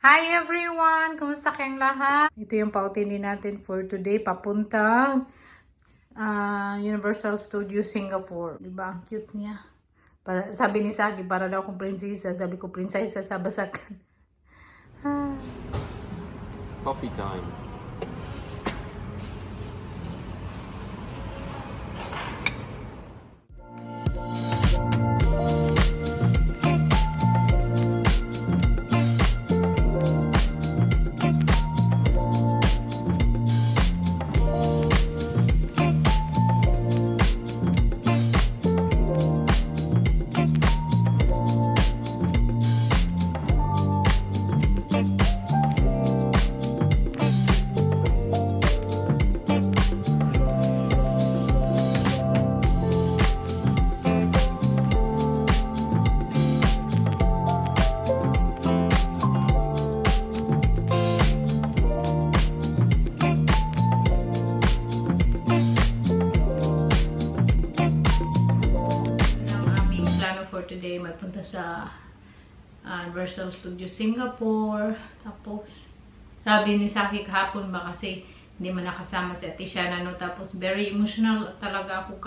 Hi everyone! Kumusta kayong lahat? Ito yung pautin din natin for today. Papuntang Universal Studios Singapore. Diba? Ang cute niya. Para, sabi ni Sagi, para daw akong prinsesa. Sabi ko, prinsesa sa basakan. Coffee time. Today, magpunta sa Universal Studios Singapore. Tapos, sabi ni Saki kahapon ba kasi hindi man nakasama si Ate Shana, no? Tapos, very emotional talaga ako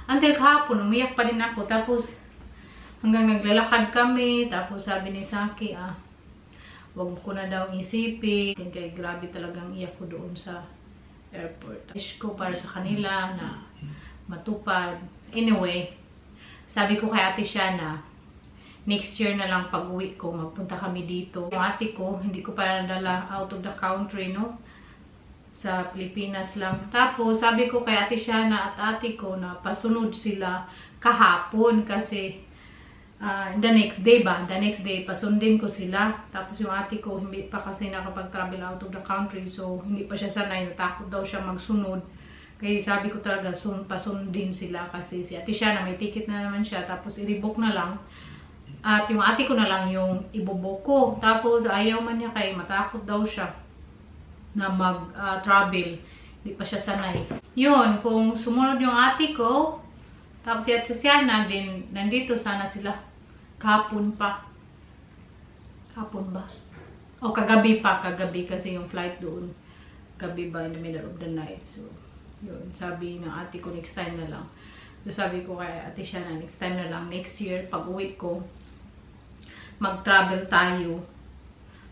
until kahapon, umiyak pa din ako. Tapos, hanggang naglalakad kami. Tapos, sabi ni Saki, wag ko na daw isipin. Kaya grabe talagang iyak ko doon sa airport. Wish ko para sa kanila na matupad. Anyway, sabi ko kay Ate Shana, next year na lang pag-uwi ko, magpunta kami dito. Yung ate ko, hindi ko pa nadala out of the country, no? Sa Pilipinas lang. Tapos, sabi ko kay Ate Shana at ate ko na pasunod sila kahapon kasi the next day, pasundin ko sila. Tapos yung ate ko, hindi pa kasi nakapag-travel out of the country, so hindi pa siya sanay, natakot daw siya magsunod. Kaya sabi ko talaga, pasundin sila kasi si Ate Shana may ticket na naman siya, tapos i-rebook na lang. At yung ate ko na lang yung ibobook ko. Tapos ayaw man niya kay matakot daw siya na mag-travel. Hindi pa siya sanay. Yun, kung sumunod yung ate ko, tapos si Ate Shana din, nandito sana sila. Kahapon pa. Kahapon ba? O kagabi kasi yung flight doon. Gabi ba in the middle of the night. So, yun, sabi ng ate ko, next time na lang. So, sabi ko kay Ate Shana, next time na lang. Next year, pag uwi ko, mag-travel tayo.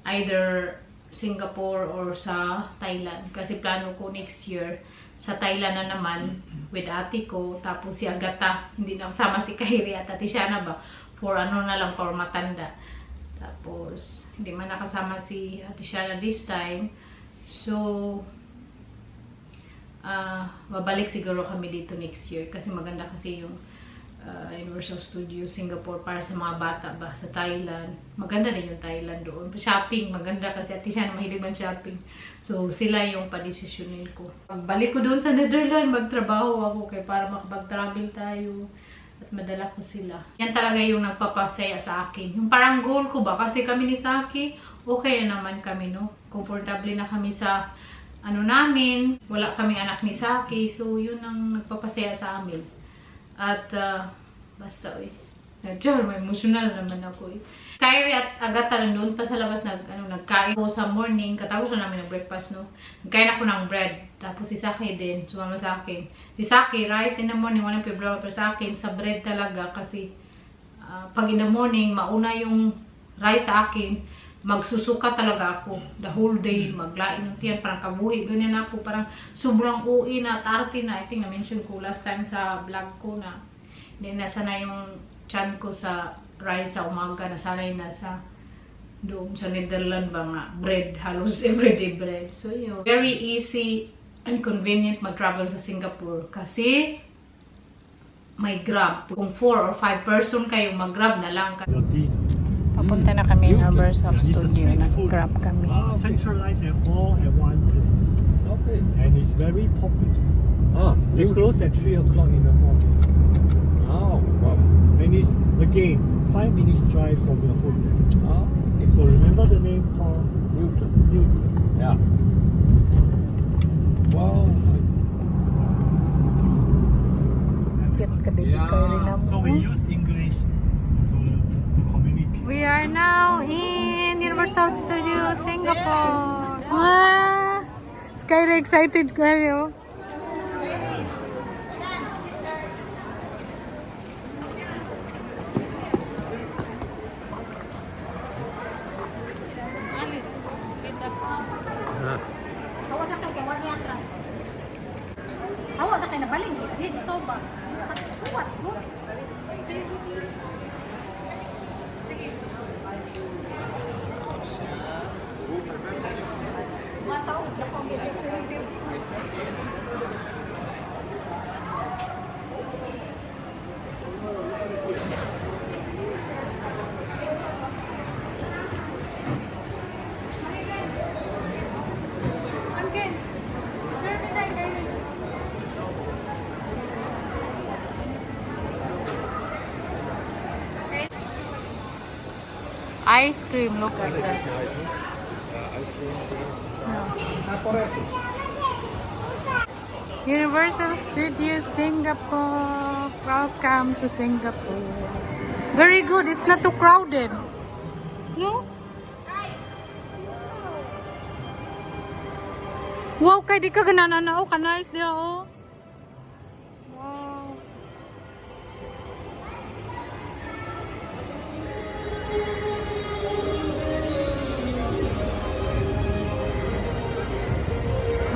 Either Singapore or sa Thailand. Kasi plano ko next year, sa Thailand na naman, with ate ko. Tapos si Agata, hindi na kasama si Kairi at Ate Shana ba? For ano na lang, for matanda. Tapos, hindi man nakasama si Ate Shana this time. So, babalik siguro kami dito next year kasi maganda kasi yung Universal Studios Singapore para sa mga bata ba sa Thailand. Maganda din yung Thailand doon. Shopping, maganda kasi Ate Shana mahilig man shopping. So sila yung padesisyonin ko. Pagbalik ko doon sa Netherlands, magtrabaho ako kaya para makapag-travel tayo at madala ko sila. Yan talaga yung nagpapasaya sa akin. Yung parang goal ko ba kasi kami ni Saki, okay naman kami, no? Comfortable na kami sa namin, wala kaming anak ni Saki, so yun ang nagpapasaya sa amin. At basta may emotional naman ako Kyrie at Agata nandun pa sa labas nagkain ko sa morning, katapos na namin ng breakfast, no? Nagkain ako ng bread, tapos si Saki din, sumama sa akin. Si Saki, rice in the morning, walang problema, pero sa akin, sa bread talaga, kasi pag in the morning, mauna yung rice sa akin, magsusuka talaga ako the whole day, maglain ng tiyan, parang kabuhi, ganyan ako, parang sobrang uwi na, tarte na. I think na-mention ko last time sa vlog ko na hindi nasana yung chan ko sa rice sa umaga, nasanay na sa doon sa Netherlands ba nga, bread, halos everyday bread. So yun, very easy and convenient mag-travel sa Singapore kasi may Grab. Kung 4 or 5 person kayo, mag-Grab na lang. Papunta na kami ng Universal Studio. Nag-Grab kami. Centralized at all at one place. Okay. And it's very popular. They close at 3 o'clock in the morning. Oh, wow. And it's, again, 5 minutes drive from your hotel. Oh, So remember the name called Newton. Newton. Yeah. Wow. So we use English to communicate. We are now in Universal Studios Singapore. Wow! Skyra excited kayo. Hawa sa kay wag niya atras. Hawa sa kay na baling. Dito ba? Kuwat go. Matao na ko ang gesture review. Ice cream, look at that. Universal Studios Singapore. Welcome to Singapore. Very good. It's not too crowded. No? Wow, kay di ka ganananao ka nice dia oh. Wow.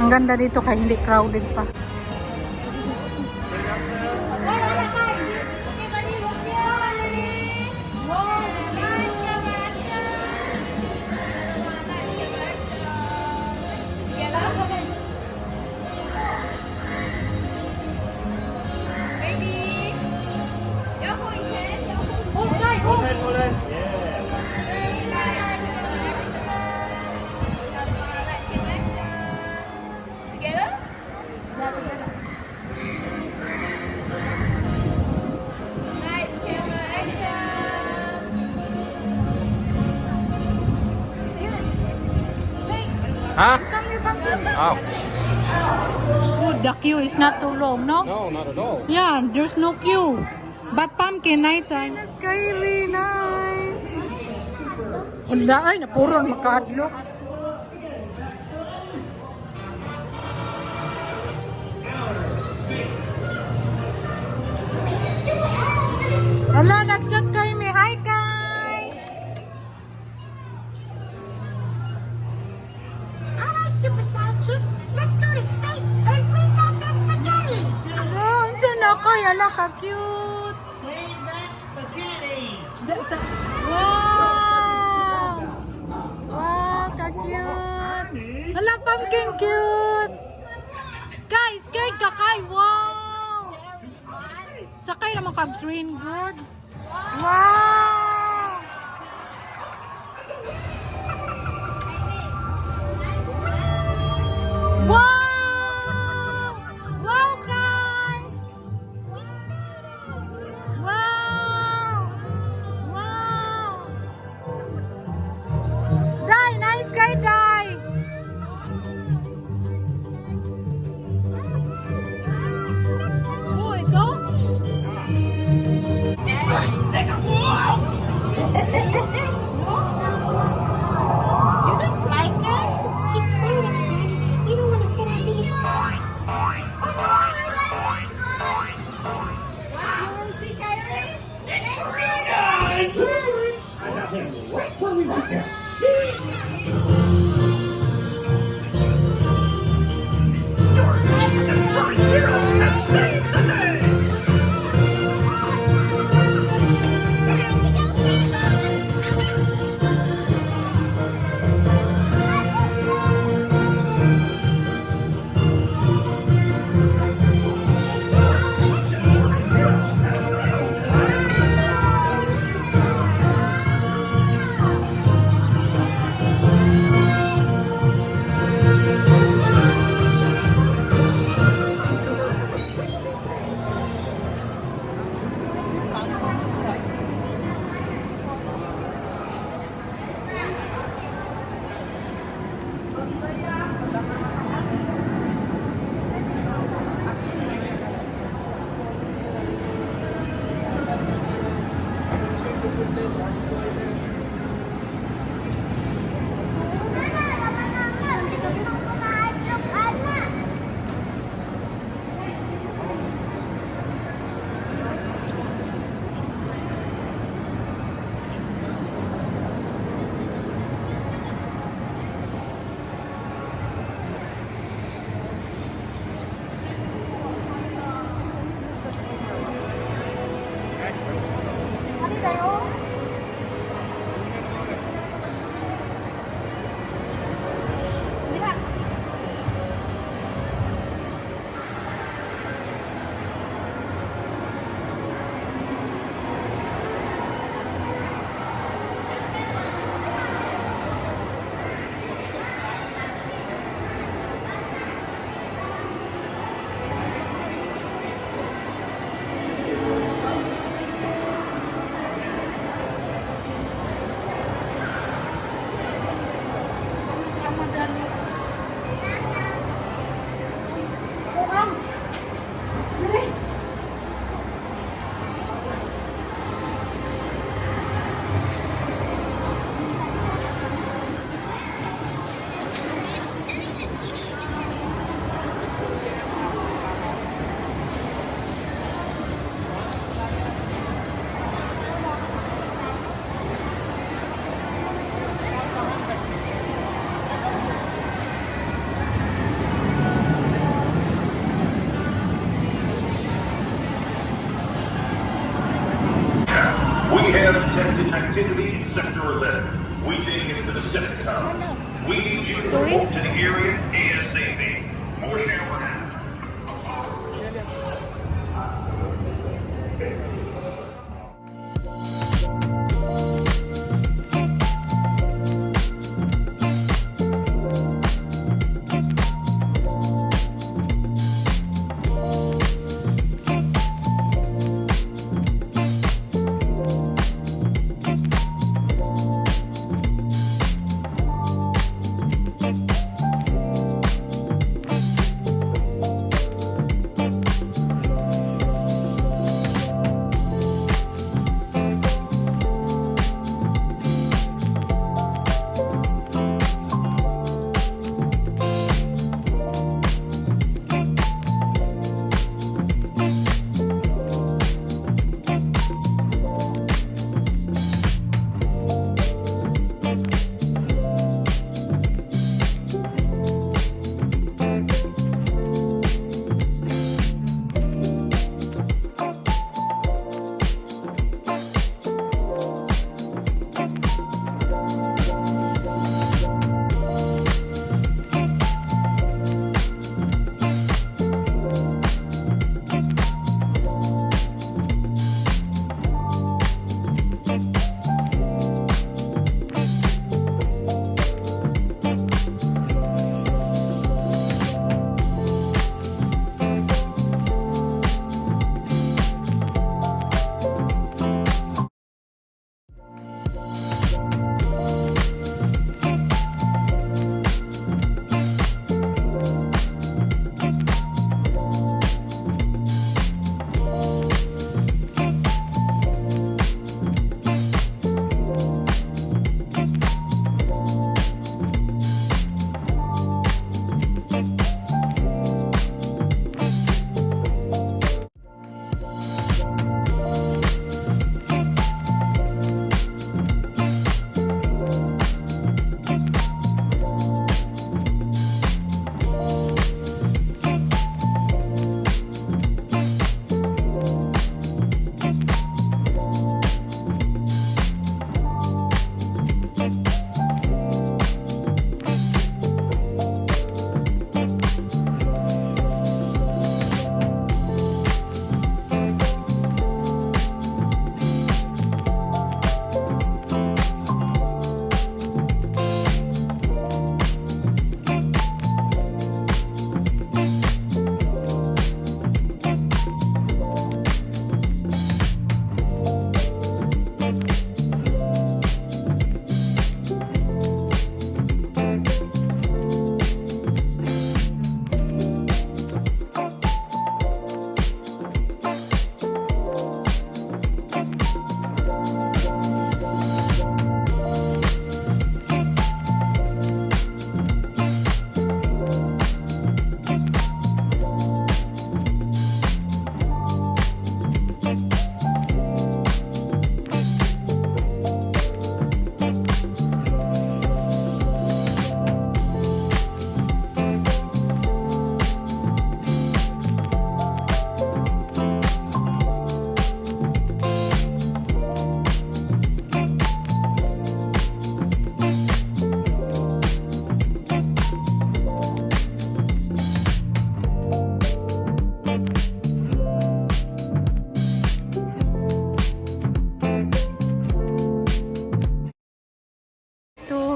Ang ganda dito kaya hindi crowded pa. Huh? Oh. Good, the queue is not too long, no? No, not at all. Yeah, there's no queue. But pumpkin night time. It's really nice. Wala ay, napuron makaadlok. Wala, nagsat kay me. Hi, Kai! Alright, Super Saiyan kids, let's go to space and bring back that spaghetti. Oh, unsa na kay? Ala, ka-cute. Save that spaghetti! Wow! Wow, ka-cute! Hala, pumpkin cute! Guys, scared ka kay! Wow! Sakay naman kag-train good. Wow! Wow! Wow, Kai! Wow! Wow! Dai, nice guy, Dai! Oh, ito? You don't like that? Keep playing with it, Daddy. You don't want to sit on the Sorry? to the area ASAP. More shower.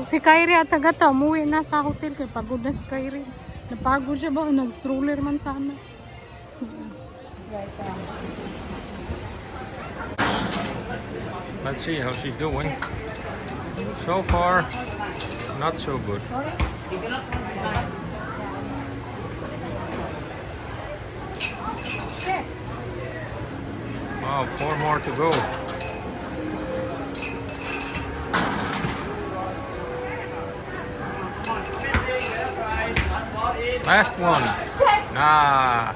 Si Kyrie at sa gata, umuwi na sa hotel kay pagod na si Kyrie. Napagod siya ba? Nag-stroller man sana. Let's see how she's doing. So far, not so good. Wow, 4 more to go. Last one. Nah.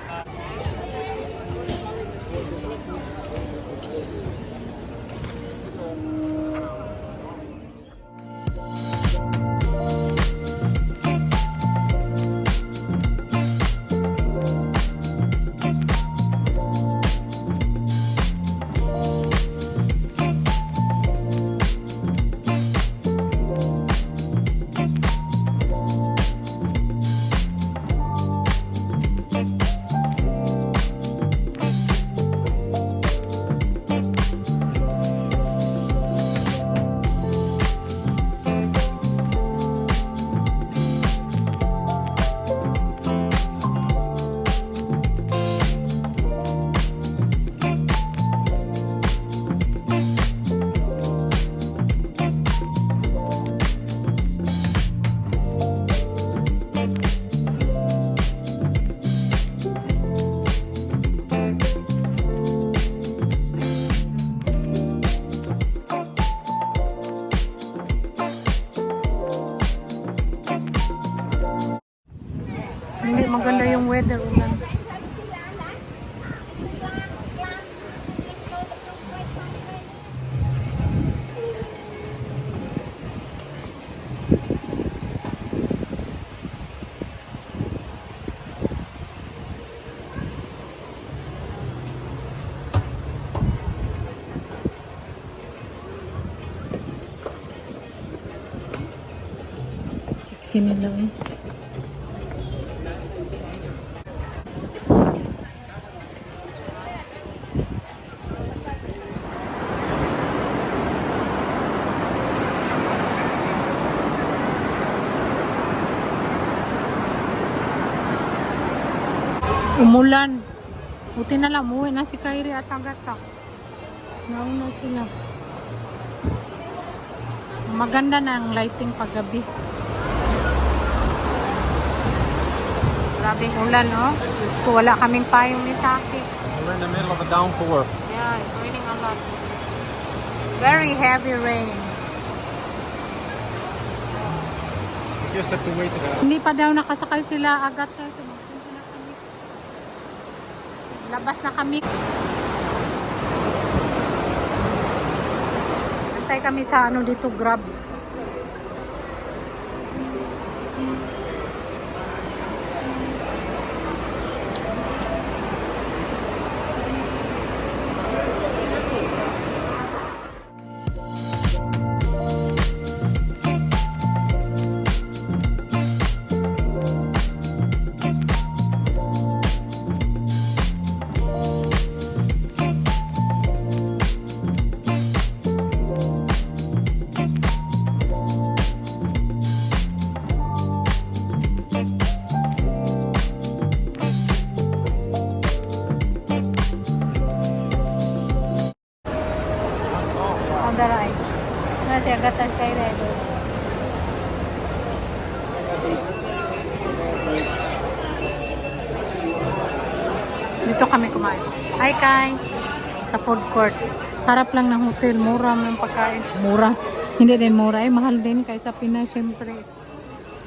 maganda yung weather. Ulan. Sexy nila eh. Umulan. Buti na lang, umuwi na si Kyrie at Agatha. Nauna sila. Maganda na ang lighting paggabi. Grabing ulan, oh. Diyos ko, wala kaming payong ni Saki. We're in the middle of a downpour. Yeah, it's raining a lot. Very heavy rain. We just have to wait it out. Hindi pa daw nakasakay sila Agatha. So, magpunta na kami. Labas na kami. Antay kami sa ano dito, Grab. Daray. Kasi Agatha kay Redo. Dito kami kumain. Hi Kai. Sa food court. Harap lang ng hotel. Mura ng pagkain. Mura. Hindi din mura. Mahal din kaysa Pinas syempre.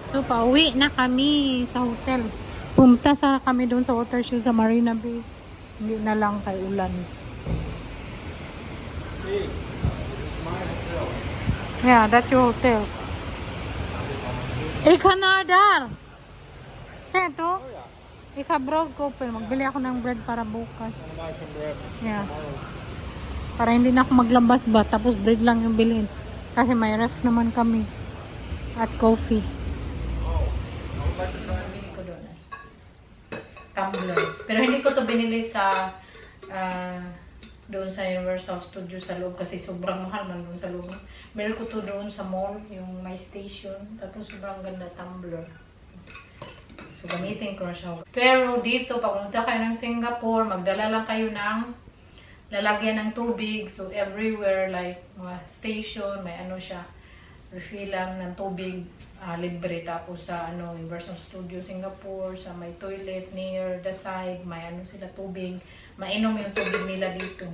So pauwi na kami sa hotel. Pumunta sana kami doon sa water show sa Marina Bay. Hindi na lang kay ulan. Yeah, that's your hotel. Ik ga naar daar. Sento? Ik ga brood kopen. Magbili ako ng bread para bukas. Yeah. Para hindi na ako maglabas ba. Tapos bread lang yung bilhin. Kasi may ref naman kami. At coffee. Tumbler. Pero hindi ko to binili sa doon sa Universal Studio sa loob kasi sobrang mahal man doon sa loob. Meron ko to doon sa mall, yung my station. Tapos sobrang ganda tumbler. So gamitin ko na siya. Pero dito, pag pumunta kayo ng Singapore, magdala lang kayo ng lalagyan ng tubig. So everywhere, like mga station, may ano siya, refill lang ng tubig, libre. Tapos sa Universal Studio Singapore, sa may toilet near the side, may ano sila tubig. Mainom yung tubig nila dito.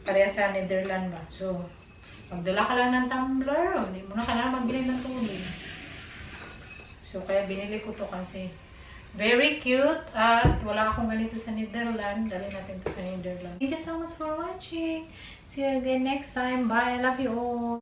Pareha sa Netherlands ba. So, magdala ka lang ng tumbler, hindi mo na kailangan magbili ng tubig. So, kaya binili ko to kasi very cute at wala akong ganito sa Netherlands. Dali natin to sa Netherlands. Thank you so much for watching. See you again next time. Bye. I love you all.